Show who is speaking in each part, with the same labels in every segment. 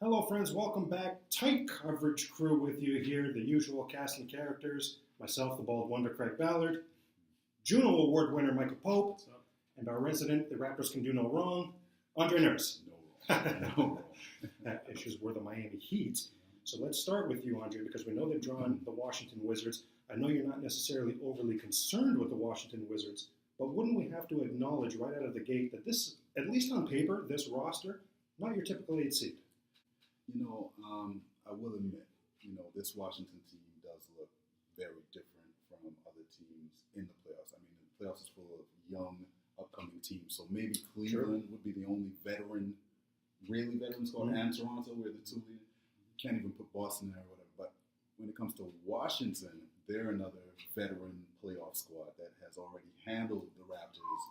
Speaker 1: Hello, friends. Welcome back. Tight coverage crew with you here. The usual cast and characters. Myself, the bald wonder, Craig Ballard. Juno Award winner, Michael Pope. And our resident, the Raptors can do no wrong, Andre Nurse.
Speaker 2: No wrong.
Speaker 1: Issues were the Miami Heat. So let's start with you, Andre, because we know they've drawn the Washington Wizards. I know you're not necessarily overly concerned with the Washington Wizards, but wouldn't we have to acknowledge right out of the gate that this, at least on paper, this roster, not your typical 8 seed?
Speaker 2: I will admit, this Washington team does look very different from other teams in the playoffs. I mean, the playoffs is full of young, upcoming teams. So maybe Cleveland would be the only really veteran squad, and Toronto, where the two leading. Can't even put Boston there or whatever. But when it comes to Washington, they're another veteran playoff squad that has already handled the Raptors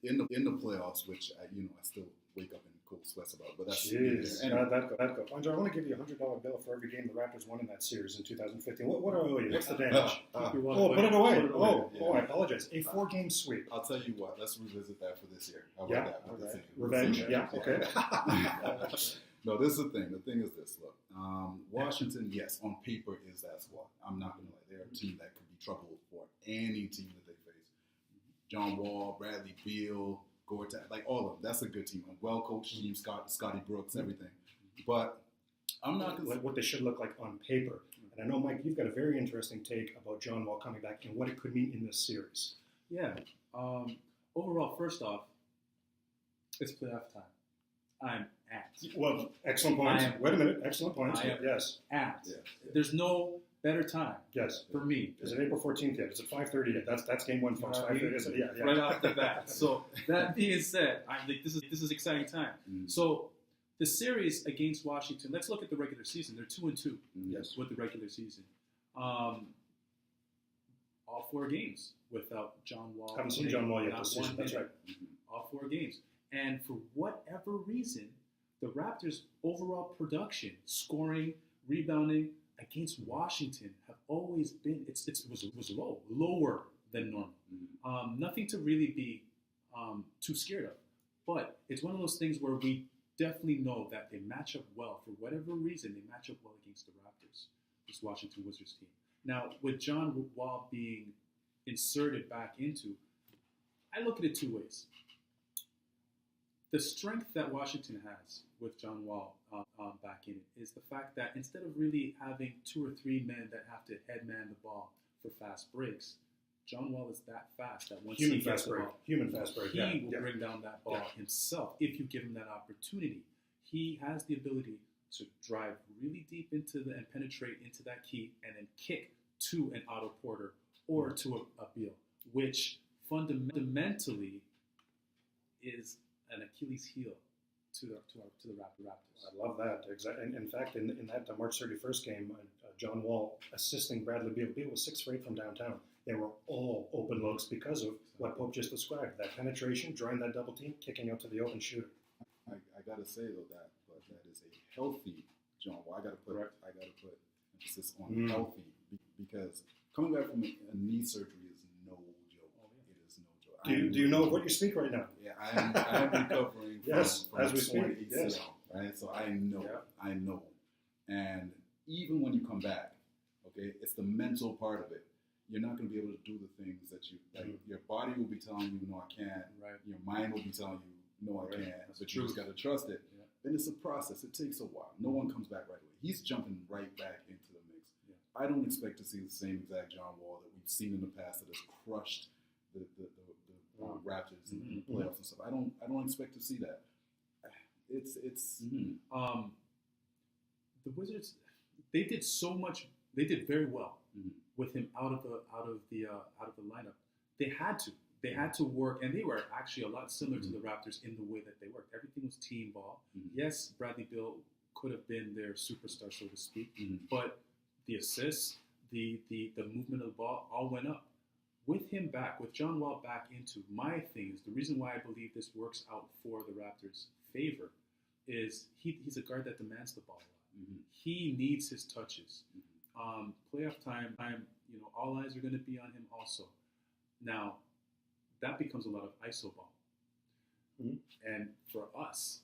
Speaker 2: in the playoffs, which I still wake up in cold sweats about. But that's
Speaker 1: anyway. That'd go. Andre, I want to give you a $100 bill for every game the Raptors won in that series in 2015. What do I owe you? What's the damage? Put it away. I apologize. A 4-game sweep.
Speaker 2: I'll tell you what. Let's revisit that for this year. How
Speaker 1: about
Speaker 2: that?
Speaker 1: Okay. Revenge. Yeah. Okay.
Speaker 2: No, this is the thing. The thing is this. Look, Washington, yes, on paper is that squad. I'm not going to lie. They're a team that could be trouble for any team that they face. John Wall, Bradley Beal, Gortat, like all of them. That's a good team. A well-coached team, Scotty Brooks, everything. But I'm not going to...
Speaker 1: Like what they should look like on paper. And I know, Mike, you've got a very interesting take about John Wall coming back and what it could mean in this series.
Speaker 3: Yeah. Overall, first off, it's playoff time. I'm amped.
Speaker 1: Well, excellent points. Wait a minute. Excellent points. Yes.
Speaker 3: Amped. Yeah. There's no better time.
Speaker 1: Yes.
Speaker 3: For me.
Speaker 1: Is it April 14th yet? Is it 5:30 yet? That's game one, folks. 5:30. Yeah.
Speaker 3: Right off the bat. So that being said, I'm like, this is exciting time. Mm-hmm. So the series against Washington. Let's look at the regular season. They're 2-2.
Speaker 1: Yes.
Speaker 3: With the regular season. All 4 games without John Wall.
Speaker 1: Haven't seen John Wall yet this season. That's right.
Speaker 3: All 4 games. And for whatever reason, the Raptors' overall production, scoring, rebounding against Washington have always been was lower than normal. Mm-hmm. Nothing to really be too scared of. But it's one of those things where we definitely know that they match up well. For whatever reason, they match up well against the Raptors, this Washington Wizards team. Now, with John Wall being inserted back into, I look at it 2 ways. The strength that Washington has with John Wall back in it is the fact that instead of really having 2 or 3 men that have to headman the ball for fast breaks, John Wall is that fast that once he gets the ball,
Speaker 1: he will
Speaker 3: bring down that ball himself if you give him that opportunity. He has the ability to drive really deep into and penetrate into that key and then kick to an Otto Porter or to a Beal, which fundamentally is an Achilles heel to the Raptors.
Speaker 1: I love that. And in fact, in that March 31st game, John Wall assisting Bradley Beal. Beal was 6 for 8 from downtown. They were all open looks because of what Pope just described. That penetration, drawing that double team, kicking out to the open shooter.
Speaker 2: I got to say, though, that is a healthy John Wall. I got to put emphasis on healthy because coming back from a knee surgery is no joke. It is no joke.
Speaker 1: Do you know of what you speak right now?
Speaker 2: Yeah, I am recovering from
Speaker 1: as we speak.
Speaker 2: Yes. Right? So I know. And even when you come back, okay, it's the mental part of it. You're not going to be able to do the things that your body will be telling you, no, I can't. Right. Your mind will be telling you, no, I can't. But you just got to trust it. Yeah. Then it's a process. It takes a while. No one comes back right away. He's jumping right back into the mix. Yeah. I don't expect to see the same exact John Wall that we've seen in the past that has crushed the Raptors in the playoffs and stuff. I don't expect to see that. It's
Speaker 3: the Wizards. They did so much. They did very well with him out of the lineup. They had to work, and they were actually a lot similar to the Raptors in the way that they worked. Everything was team ball. Yes, Bradley Beal could have been their superstar, so to speak, but the assists, the movement of the ball all went up. With him back, with John Wall back into, my thing is the reason why I believe this works out for the Raptors' favor is he's a guard that demands the ball a lot. He needs his touches. Playoff time, all eyes are going to be on him also. Now, that becomes a lot of iso ball. And for us,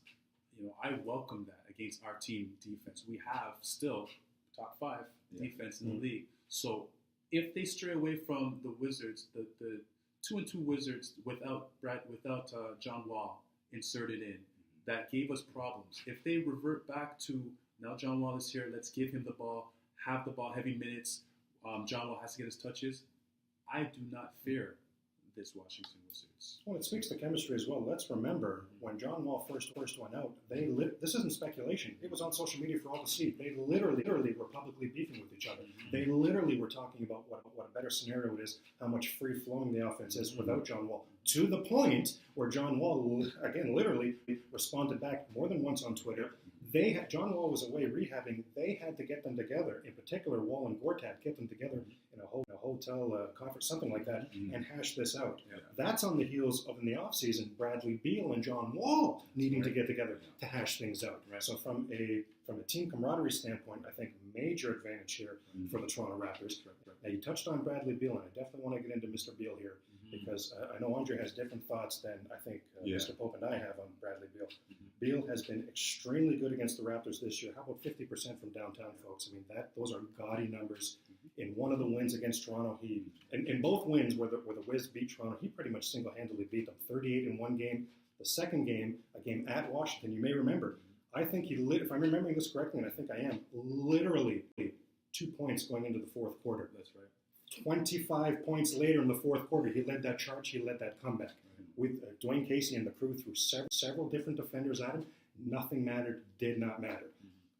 Speaker 3: I welcome that against our team defense. We have still top 5 defense in the league. So if they stray away from the Wizards, the 2-2 Wizards without John Wall inserted in, that gave us problems. If they revert back to now John Wall is here, let's give him the ball, have the ball, heavy minutes. John Wall has to get his touches. I do not fear this Washington Wizards.
Speaker 1: Well, it speaks to chemistry as well. Let's remember when John Wall first went out, this isn't speculation. It was on social media for all to see. They literally were publicly beefing with each other. They literally were talking about what a better scenario it is, how much free-flowing the offense is without John Wall. To the point where John Wall, again, literally responded back more than once on Twitter. John Wall was away rehabbing. They had to get them together. In particular, Wall and Gortat get them together in a hotel conference, something like that, and hash this out.
Speaker 2: Yeah.
Speaker 1: That's on the heels of, in the offseason, Bradley Beal and John Wall needing to get together to hash things out.
Speaker 3: Right.
Speaker 1: So from a team camaraderie standpoint, I think major advantage here for the Toronto Raptors. Now, you touched on Bradley Beal, and I definitely want to get into Mr. Beal here because I know Andre has different thoughts than I think Mr. Pope and I have on Bradley Beal. Beal has been extremely good against the Raptors this year. How about 50% from downtown, folks? I mean, those are gaudy numbers. In one of the wins against Toronto, in both wins where the Wiz beat Toronto, he pretty much single-handedly beat them. 38 in one game. The second game, a game at Washington, you may remember. I think if I'm remembering this correctly, and I think I am, literally 2 points going into the fourth quarter.
Speaker 3: That's right.
Speaker 1: 25 points later in the fourth quarter, he led that charge, he led that comeback. With Dwane Casey and the crew threw several different defenders at him, nothing mattered, did not matter.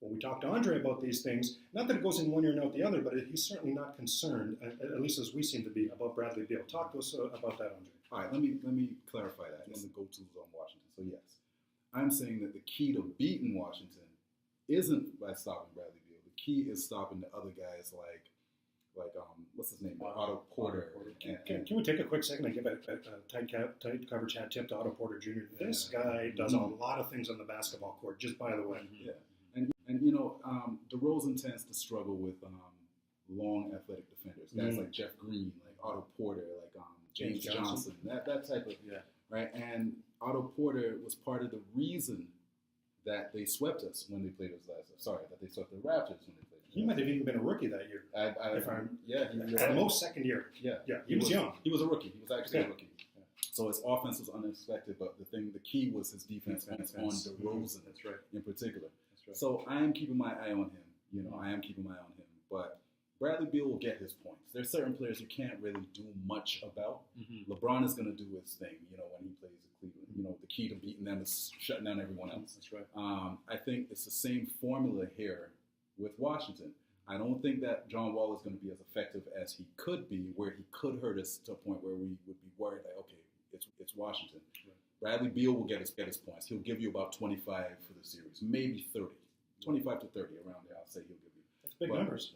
Speaker 1: When we talked to Andre about these things, not that it goes in one ear and out the other, but he's certainly not concerned, at least as we seem to be, about Bradley Beal. Talk to us about that, Andre.
Speaker 2: All right, let me clarify that and the go-tos on Washington. So yes, I'm saying that the key to beating Washington isn't by stopping Bradley Beal. The key is stopping the other guys like what's his name, Otto Porter.
Speaker 1: Can we take a quick second and give a tight cover chat tip to Otto Porter Jr.? This guy does a lot of things on the basketball court, just by the way.
Speaker 2: Yeah, and DeRozan tends to struggle with long athletic defenders, guys like Jeff Green, like Otto Porter, like James Johnson, that type of right. And Otto Porter was part of the reason that they swept us when they played us last. Sorry, that they swept the Raptors when they played.
Speaker 1: He might have even been a rookie that year. At most second year.
Speaker 2: Yeah,
Speaker 1: he was young.
Speaker 2: He was a rookie. He was actually a rookie. Yeah. So his offense was unexpected, but the key was his defense on DeRozan.
Speaker 3: That's right.
Speaker 2: In particular.
Speaker 3: That's right.
Speaker 2: So I am keeping my eye on him. I am keeping my eye on him. But Bradley Beal will get his points. There's certain players you can't really do much about. LeBron is going to do his thing. When he plays at Cleveland. The key to beating them is shutting down everyone else.
Speaker 3: That's right.
Speaker 2: I think it's the same formula here with Washington. I don't think that John Wall is going to be as effective as he could be, where he could hurt us to a point where we would be worried, like, okay, it's Washington. Right. Bradley Beal will get his points. He'll give you about 25 for the series, maybe 30. 25 to 30, around there, I'll say he'll give you.
Speaker 1: That's big numbers.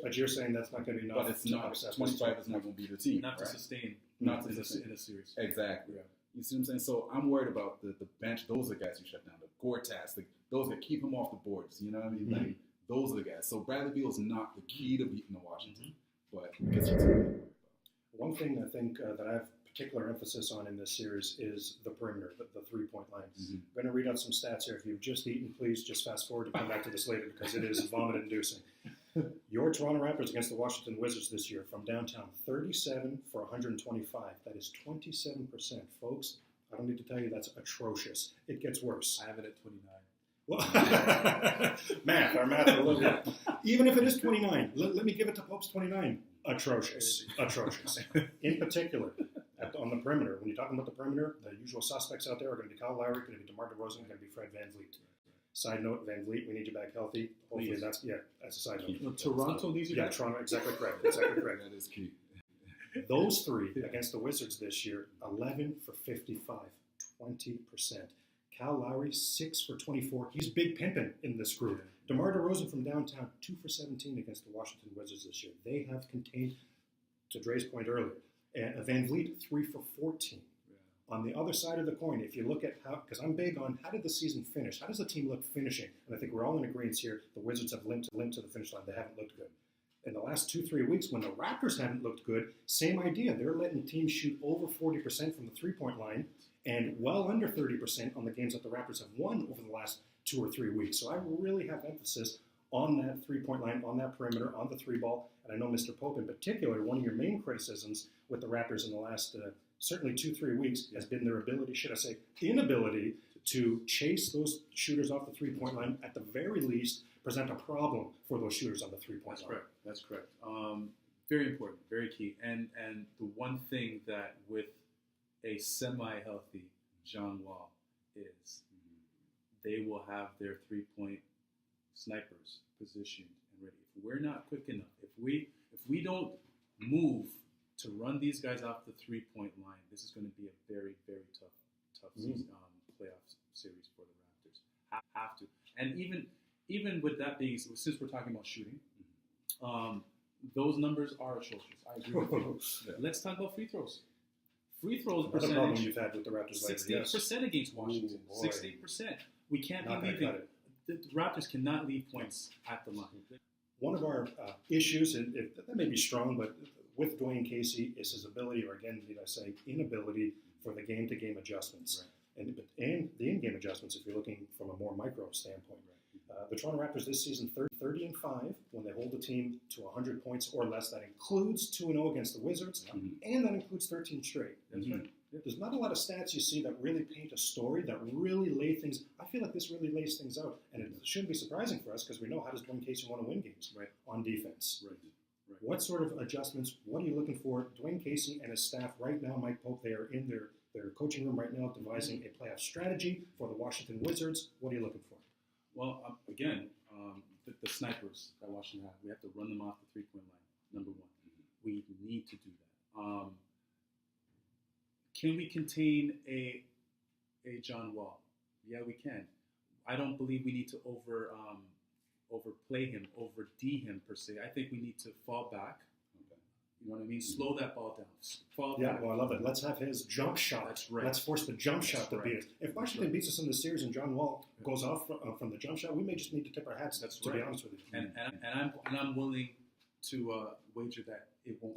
Speaker 1: But you're saying that's not going to be enough.
Speaker 2: But it's not. 25 is not going to be the team.
Speaker 3: Not to sustain.
Speaker 2: Not to
Speaker 3: in
Speaker 2: sustain.
Speaker 3: In a series.
Speaker 2: Exactly.
Speaker 3: Yeah.
Speaker 2: You see what I'm saying? So I'm worried about the bench. Those are the guys who shut down. The Gortats, those that keep him off the boards. You know what I mean? Like, those are the guys. So Bradley Beal is not the key to beating the Washington, but it gets you to it.
Speaker 1: One thing I think that I have particular emphasis on in this series is the perimeter, the three-point line. I'm going to read out some stats here. If you've just eaten, please just fast forward and come back to this later because it is vomit-inducing. Your Toronto Raptors against the Washington Wizards this year from downtown, 37 for 125. That is 27%. Folks, I don't need to tell you that's atrocious. It gets worse.
Speaker 3: I have it at 29.
Speaker 1: Well, our math a little bit. Even if it is 29, let me give it to Pope's 29. Atrocious. In particular, on the perimeter, when you're talking about the perimeter, the usual suspects out there are going to be Kyle Lowry, going to be DeMar DeRozan, going to be Fred VanVleet. Side note, VanVleet, we need you back healthy. Hopefully that's a side note.
Speaker 3: Well, Toronto needs you back.
Speaker 1: Toronto, exactly correct.
Speaker 2: That is key.
Speaker 1: Those three against the Wizards this year, 11 for 55, 20%. Kyle Lowry, 6 for 24. He's big pimping in this group. DeMar DeRozan from downtown, 2 for 17 against the Washington Wizards this year. They have contained, to Dre's point earlier, VanVleet, 3 for 14. Yeah. On the other side of the coin, if you look at how, because I'm big on how did the season finish? How does the team look finishing? And I think we're all in agreement here. The Wizards have limped to the finish line. They haven't looked good. In the last 2-3 weeks, when the Raptors haven't looked good, same idea. They're letting teams shoot over 40% from the three-point line, and well under 30% on the games that the Raptors have won over the last 2 or 3 weeks. So I really have emphasis on that three-point line, on that perimeter, on the three ball. And I know Mr. Pope in particular, one of your main criticisms with the Raptors in the last certainly 2-3 weeks has been their ability, should I say, inability to chase those shooters off the three-point line, at the very least present a problem for those shooters on the three-point line.
Speaker 3: That's correct. Very important, very key. And the one thing that with a semi-healthy John Wall is they will have their three-point snipers positioned and ready. If we're not quick enough, if we don't move to run these guys off the three-point line, this is going to be a very, very tough season, playoff series for the Raptors. Have to. And even with that being, since we're talking about shooting, those numbers are atrocious. I agree with you. Let's talk about free throws. Free throws
Speaker 1: Another
Speaker 3: percentage.
Speaker 1: problem you've had with the Raptors lately.
Speaker 3: 68% against Washington. 68%. We can't
Speaker 1: Not
Speaker 3: be
Speaker 1: gonna
Speaker 3: leaving.
Speaker 1: cut it.
Speaker 3: The Raptors cannot leave points at the line.
Speaker 1: One of our issues, and that may be strong, but with Dwane Casey is his ability, or again, need I say, inability for the game-to-game adjustments.
Speaker 3: Right.
Speaker 1: And the in-game adjustments, if you're looking from a more micro standpoint. The Toronto Raptors this season 30-5 when they hold a team to 100 points or less. That includes 2-0 against the Wizards, and that includes 13 straight.
Speaker 3: That's right.
Speaker 1: There's not a lot of stats you see that really paint a story, that really lay things. I feel like this really lays things out, and it shouldn't be surprising for us because we know how does Dwane Casey want to win games on defense.
Speaker 3: Right.
Speaker 1: What sort of adjustments? What are you looking for? Dwane Casey and his staff right now, Mike Pope, they are in their coaching room right now devising a playoff strategy for the Washington Wizards. What are you looking for?
Speaker 3: Well, again, the snipers that Washington have, we have to run them off the three-point line, number one. We need to do that. Can we contain a John Wall? Yeah, we can. I don't believe we need to overplay him, over D him per se. I think we need to fall back. You know what I mean? Slow that ball down. Fall back.
Speaker 1: Well, I love it. Let's have his jump shot.
Speaker 3: That's right.
Speaker 1: Let's force the jump shot to beat us. If Washington beats us in the series and John Wall goes off from the jump shot, we may just need to tip our hats. To be honest with you.
Speaker 3: And I'm willing to wager that it won't.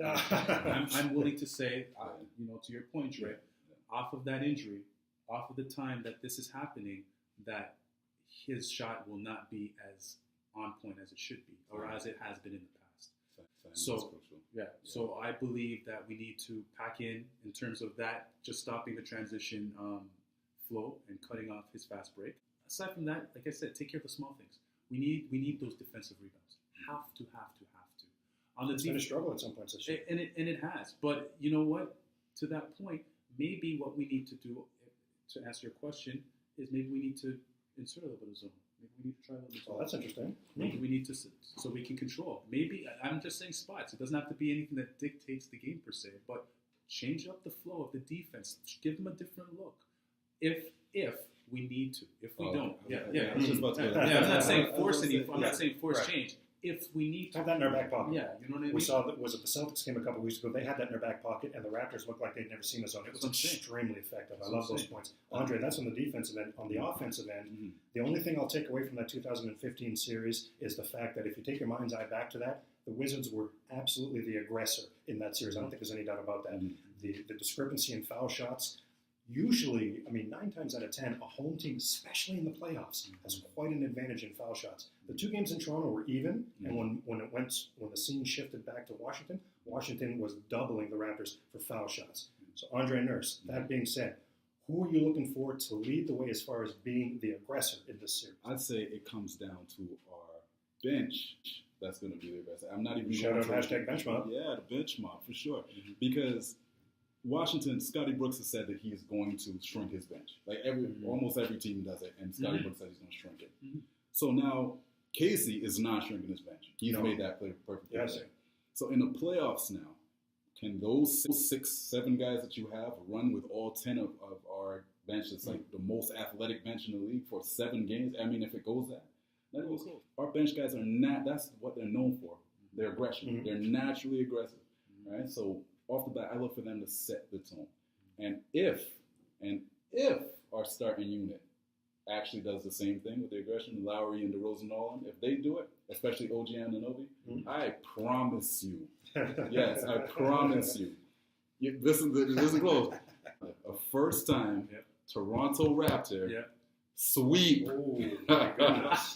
Speaker 3: I'm willing to say, to your point, Trey, off of that injury, off of the time that this is happening, that his shot will not be as on point as it should be, or as it has been in the past. So I believe that we need to pack in terms of that, just stopping the transition flow and cutting off his fast break. Aside from that, like I said, take care of the small things. We need those defensive rebounds. Have to.
Speaker 1: It's been a struggle at some points this year.
Speaker 3: And it has. But you know what? To that point, maybe what we need to do, to answer your question, is maybe we need to insert a little bit of zone. Maybe we need to try a little bit of zone.
Speaker 1: That's interesting.
Speaker 3: Maybe we need to, so we can control. Maybe, I'm just saying spots. It doesn't have to be anything that dictates the game per se, but change up the flow of the defense. Give them a different look. If we need to. If we don't.
Speaker 2: I was just about to
Speaker 3: I'm not saying force I'm not saying force change. If we need to.
Speaker 1: Have that in our back pocket.
Speaker 3: Yeah, you know what I mean?
Speaker 1: We saw that, was it the Celtics game a couple weeks ago? They had that in their back pocket, and the Raptors looked like they'd never seen a zone. It was extremely effective. I love those points. Andre, that's on the defensive end. On the offensive end, the only thing I'll take away from that 2015 series is the fact that if you take your mind's eye back to that, the Wizards were absolutely the aggressor in that series. I don't think there's any doubt about that. The discrepancy in foul shots, usually, 9 times out of 10, a home team, especially in the playoffs, has quite an advantage in foul shots. The 2 games in Toronto were even, and when the scene shifted back to Washington, Washington was doubling the Raptors for foul shots. So Andre Nurse, that being said, who are you looking for to lead the way as far as being the aggressor in this series?
Speaker 2: I'd say it comes down to our bench. That's going to be the aggressor. I'm not even
Speaker 1: shout out hashtag bench mob.
Speaker 2: Yeah, the bench mob for sure. Because Washington, Scotty Brooks has said that he's going to shrink his bench. Like almost every team does it, and Scotty Brooks said he's going to shrink it. So now Casey is not shrinking his bench. He's made that clear perfectly. Yes. So in the playoffs now, can those 6-7 guys that you have run with all 10 of our bench? It's like the most athletic bench in the league for 7 games. If it goes that goes. Our bench guys are not. That's what they're known for. Their aggression. They're naturally aggressive, right? So off the bat, I look for them to set the tone. And if our starting unit actually does the same thing with the aggression, Lowry and DeRozan Nolan, if they do it, especially OG Anunoby, I promise you, yes, I promise you, listen close. a first time
Speaker 3: Yep.
Speaker 2: Toronto Raptor
Speaker 3: Yep.
Speaker 2: sweep.
Speaker 1: Oh my goodness.